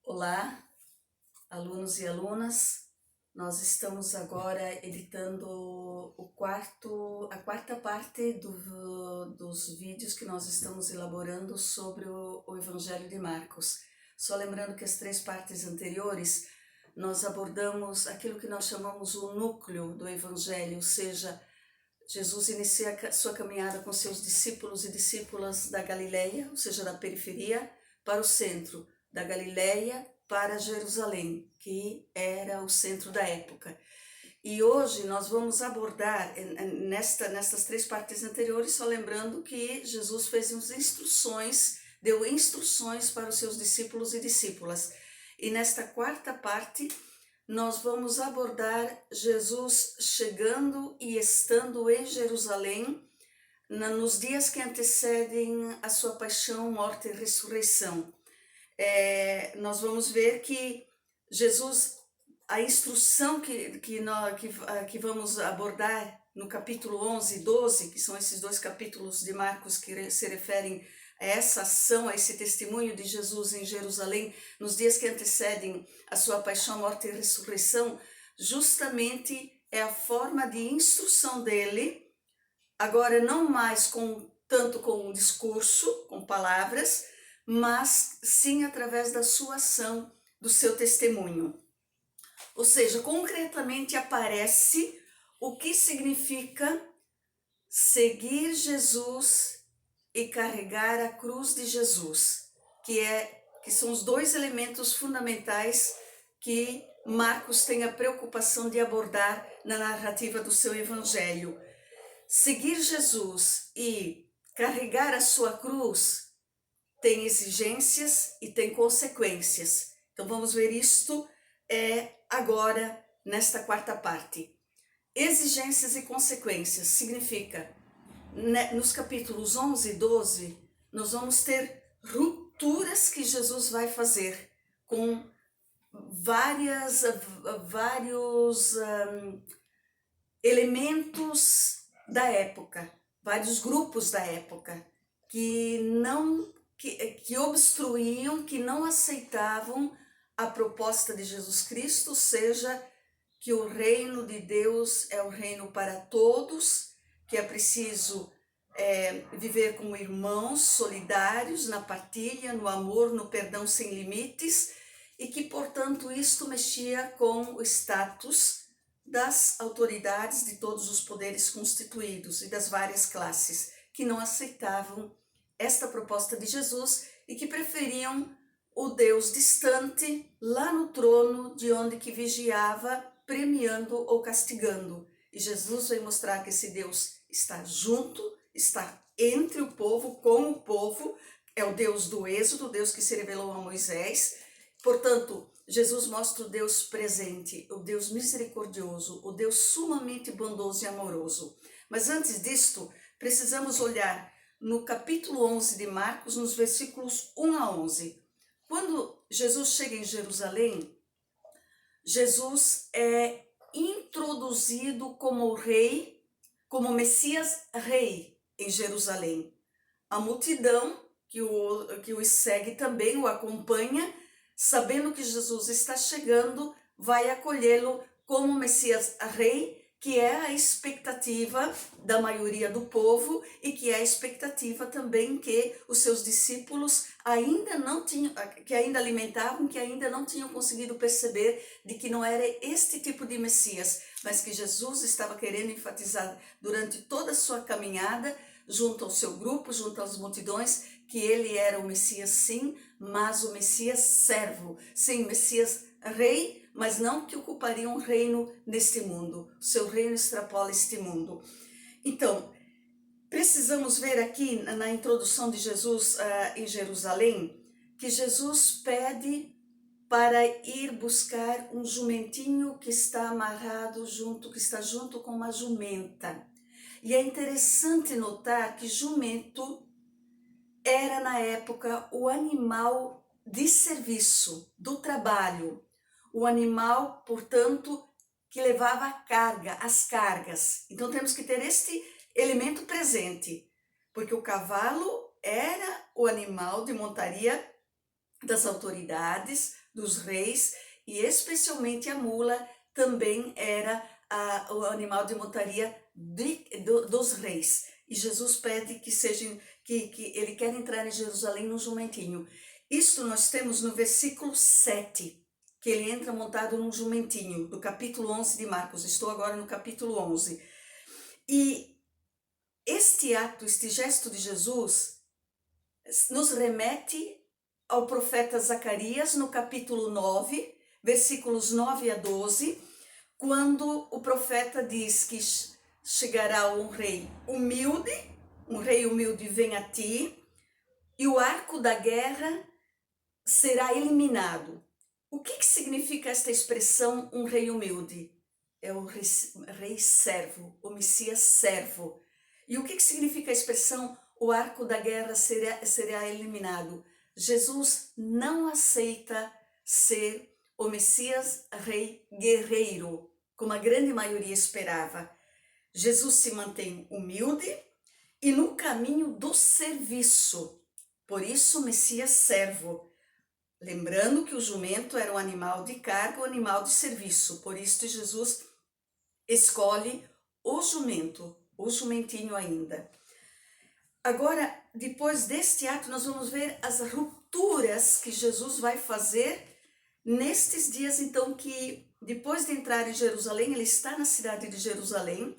Olá, alunos e alunas. Nós estamos agora editando a quarta parte dos vídeos que nós estamos elaborando sobre o Evangelho de Marcos. Só lembrando que as 3 partes anteriores nós abordamos aquilo que nós chamamos o núcleo do Evangelho, ou seja, Jesus inicia sua caminhada com seus discípulos e discípulas da Galileia, ou seja, da periferia, para o centro, da Galileia para Jerusalém, que era o centro da época. E hoje nós vamos abordar, nestas 3 partes anteriores, só lembrando que Jesus deu instruções para os seus discípulos e discípulas. E nesta quarta parte, nós vamos abordar Jesus chegando e estando em Jerusalém nos dias que antecedem a sua paixão, morte e ressurreição. Nós vamos ver que Jesus, a instrução que vamos abordar no capítulo 11 e 12, que são esses 2 capítulos de Marcos que se referem a essa ação, a esse testemunho de Jesus em Jerusalém, nos dias que antecedem a sua paixão, morte e ressurreição, justamente é a forma de instrução dele, agora não mais tanto com um discurso, com palavras, mas sim através da sua ação, do seu testemunho. Ou seja, concretamente aparece o que significa seguir Jesus e carregar a cruz de Jesus, que são os 2 elementos fundamentais que Marcos tem a preocupação de abordar na narrativa do seu evangelho. Seguir Jesus e carregar a sua cruz tem exigências e tem consequências. Então vamos ver isto agora nesta quarta parte. Exigências e consequências significa, nos capítulos 11 e 12, nós vamos ter rupturas que Jesus vai fazer com vários elementos da época, vários grupos da época que obstruíam, que não aceitavam a proposta de Jesus Cristo, seja que o reino de Deus é o reino para todos, que é preciso viver como irmãos solidários na partilha, no amor, no perdão sem limites, e que, portanto, isto mexia com o status das autoridades de todos os poderes constituídos e das várias classes, que não aceitavam esta proposta de Jesus e que preferiam o Deus distante lá no trono, de onde que vigiava, premiando ou castigando. E Jesus vai mostrar que esse Deus está junto, está entre o povo, com o povo, é o Deus do Êxodo, o Deus que se revelou a Moisés. Portanto, Jesus mostra o Deus presente, o Deus misericordioso, o Deus sumamente bondoso e amoroso. Mas antes disto, precisamos olhar no capítulo 11 de Marcos, nos versículos 1 a 11. Quando Jesus chega em Jerusalém, Jesus é introduzido como rei, como Messias rei em Jerusalém. A multidão que o segue também o acompanha, sabendo que Jesus está chegando, vai acolhê-lo como Messias rei, que é a expectativa da maioria do povo e que é a expectativa também que os seus discípulos que ainda alimentavam, que ainda não tinham conseguido perceber de que não era este tipo de Messias, mas que Jesus estava querendo enfatizar durante toda a sua caminhada, junto ao seu grupo, junto às multidões, que ele era o Messias sim, mas o Messias servo, sim, Messias rei, mas não que ocuparia um reino neste mundo. O seu reino extrapola este mundo. Então, precisamos ver aqui na introdução de Jesus em Jerusalém, que Jesus pede para ir buscar um jumentinho que está amarrado que está junto com uma jumenta. E é interessante notar que jumento era na época o animal de serviço, do trabalho. O animal, portanto, que levava a carga, as cargas. Então temos que ter este elemento presente, porque o cavalo era o animal de montaria das autoridades, dos reis, e especialmente a mula também era o animal de montaria dos reis. E Jesus pede que ele quer entrar em Jerusalém num jumentinho. Isto nós temos no versículo 7, que ele entra montado num jumentinho, do capítulo 11 de Marcos. Estou agora no capítulo 11. E este ato, este gesto de Jesus, nos remete ao profeta Zacarias, no capítulo 9, versículos 9 a 12, quando o profeta diz que chegará um rei humilde vem a ti, e o arco da guerra será eliminado. O que significa esta expressão, um rei humilde? É o rei servo, o Messias servo. E o que significa a expressão, o arco da guerra será eliminado? Jesus não aceita ser o Messias rei guerreiro, como a grande maioria esperava. Jesus se mantém humilde e no caminho do serviço. Por isso, Messias servo. Lembrando que o jumento era um animal de carga, um animal de serviço. Por isso, Jesus escolhe o jumento, o jumentinho ainda. Agora, depois deste ato, nós vamos ver as rupturas que Jesus vai fazer nestes dias, então, que depois de entrar em Jerusalém, ele está na cidade de Jerusalém,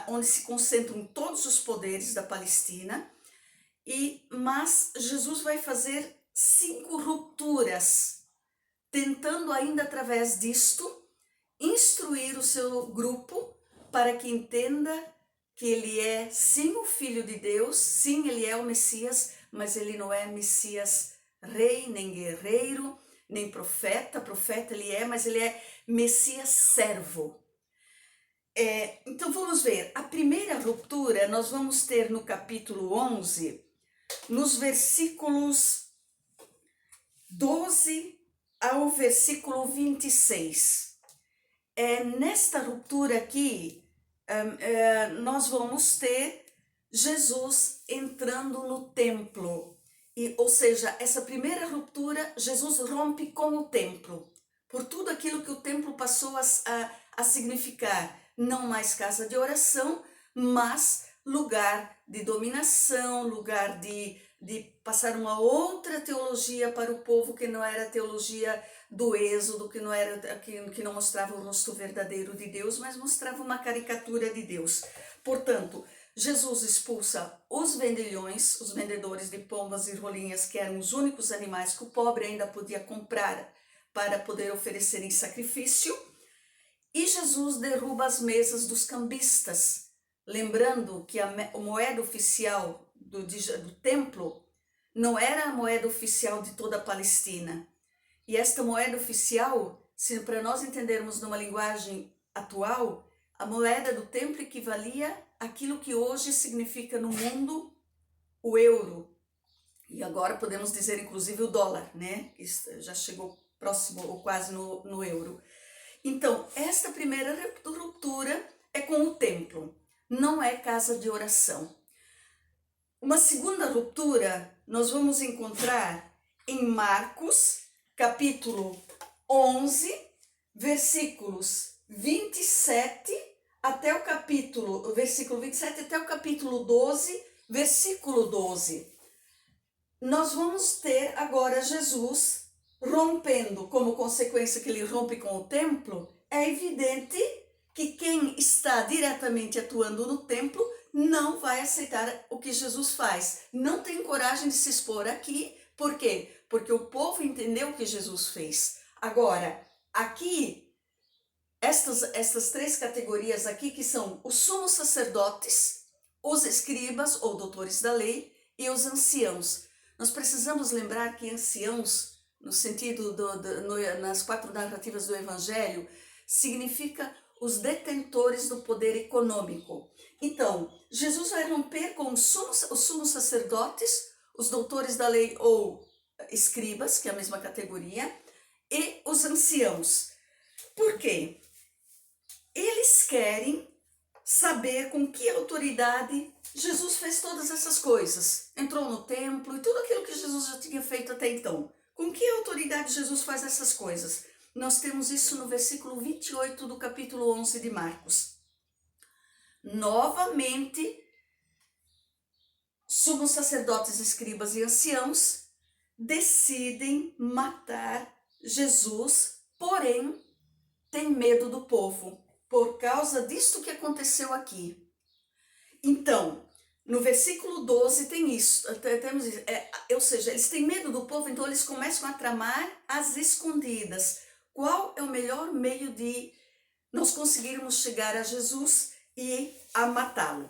onde se concentram todos os poderes da Palestina, mas Jesus vai fazer 5 rupturas, tentando ainda através disto instruir o seu grupo para que entenda que ele é sim o Filho de Deus, sim ele é o Messias, mas ele não é Messias rei, nem guerreiro, nem profeta ele é, mas ele é Messias servo. Então vamos ver, a primeira ruptura nós vamos ter no capítulo 11, nos versículos 12 ao versículo 26. Nesta ruptura aqui, nós vamos ter Jesus entrando no templo. Ou seja, essa primeira ruptura, Jesus rompe com o templo, por tudo aquilo que o templo passou a significar. Não mais casa de oração, mas lugar de dominação, lugar de passar uma outra teologia para o povo, que não era a teologia do êxodo, que não mostrava o rosto verdadeiro de Deus, mas mostrava uma caricatura de Deus. Portanto, Jesus expulsa os vendilhões, os vendedores de pombas e rolinhas, que eram os únicos animais que o pobre ainda podia comprar para poder oferecer em sacrifício. E Jesus derruba as mesas dos cambistas, lembrando que a moeda oficial do templo não era a moeda oficial de toda a Palestina. E esta moeda oficial, se para nós entendermos numa linguagem atual, a moeda do templo equivalia àquilo que hoje significa no mundo o euro. E agora podemos dizer inclusive o dólar, né? Isso já chegou próximo ou quase no euro. Então, esta primeira ruptura é com o templo, não é casa de oração. Uma segunda ruptura nós vamos encontrar em Marcos, capítulo 11, versículos 27 até o versículo 27 até o capítulo 12, versículo 12. Nós vamos ter agora Jesus rompendo, como consequência que ele rompe com o templo. É evidente que quem está diretamente atuando no templo não vai aceitar o que Jesus faz. Não tem coragem de se expor aqui. Por quê? Porque o povo entendeu o que Jesus fez. Agora, aqui, estas 3 categorias aqui, que são os sumos sacerdotes, os escribas ou doutores da lei e os anciãos. Nós precisamos lembrar que anciãos, no sentido nas 4 narrativas do Evangelho, significa os detentores do poder econômico. Então, Jesus vai romper com os sumos sacerdotes, os doutores da lei ou escribas, que é a mesma categoria, e os anciãos. Por quê? Eles querem saber com que autoridade Jesus fez todas essas coisas. Entrou no templo e tudo aquilo que Jesus já tinha feito até então. Com que autoridade Jesus faz essas coisas? Nós temos isso no versículo 28 do capítulo 11 de Marcos. Novamente, sumos sacerdotes, escribas e anciãos decidem matar Jesus, porém tem medo do povo, por causa disto que aconteceu aqui. Então, no versículo 12 tem isso, temos, ou seja, eles têm medo do povo, então eles começam a tramar às escondidas. Qual é o melhor meio de nós conseguirmos chegar a Jesus e a matá-lo?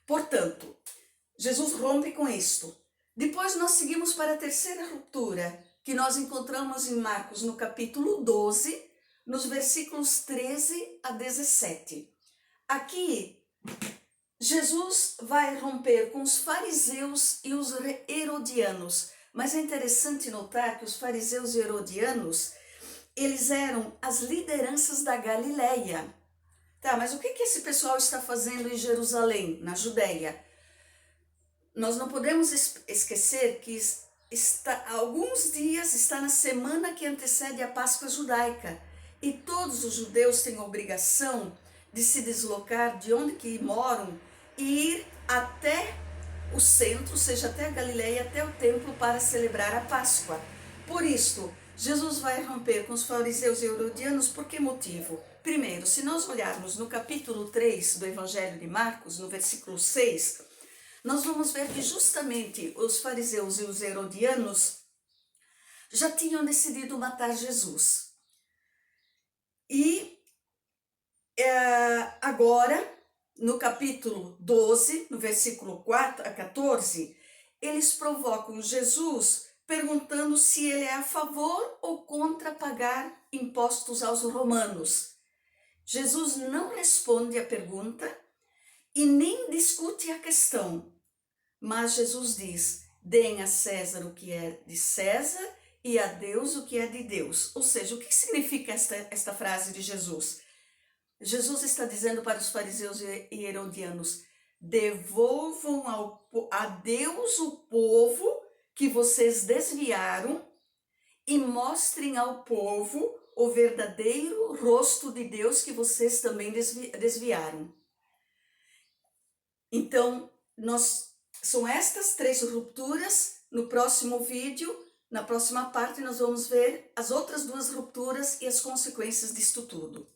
Portanto, Jesus rompe com isto. Depois nós seguimos para a terceira ruptura, que nós encontramos em Marcos, no capítulo 12, nos versículos 13 a 17. Aqui, Jesus vai romper com os fariseus e os herodianos. Mas é interessante notar que os fariseus e herodianos, eles eram as lideranças da Galileia. Tá, mas o que esse pessoal está fazendo em Jerusalém, na Judéia? Nós não podemos esquecer que há alguns dias está na semana que antecede a Páscoa judaica. E todos os judeus têm a obrigação de se deslocar de onde que moram e ir até o centro, ou seja, até a Galileia, até o templo para celebrar a Páscoa. Por isso, Jesus vai romper com os fariseus e herodianos, por que motivo? Primeiro, se nós olharmos no capítulo 3 do Evangelho de Marcos, no versículo 6, nós vamos ver que justamente os fariseus e os herodianos já tinham decidido matar Jesus. E agora, no capítulo 12, no versículo 4 a 14, eles provocam Jesus perguntando se ele é a favor ou contra pagar impostos aos romanos. Jesus não responde a pergunta e nem discute a questão, mas Jesus diz: deem a César o que é de César e a Deus o que é de Deus. Ou seja, o que significa esta frase de Jesus? Jesus está dizendo para os fariseus e herodianos: devolvam a Deus o povo que vocês desviaram e mostrem ao povo o verdadeiro rosto de Deus que vocês também desviaram. Então, são estas 3 rupturas. No próximo vídeo, na próxima parte, nós vamos ver as outras 2 rupturas e as consequências disto tudo.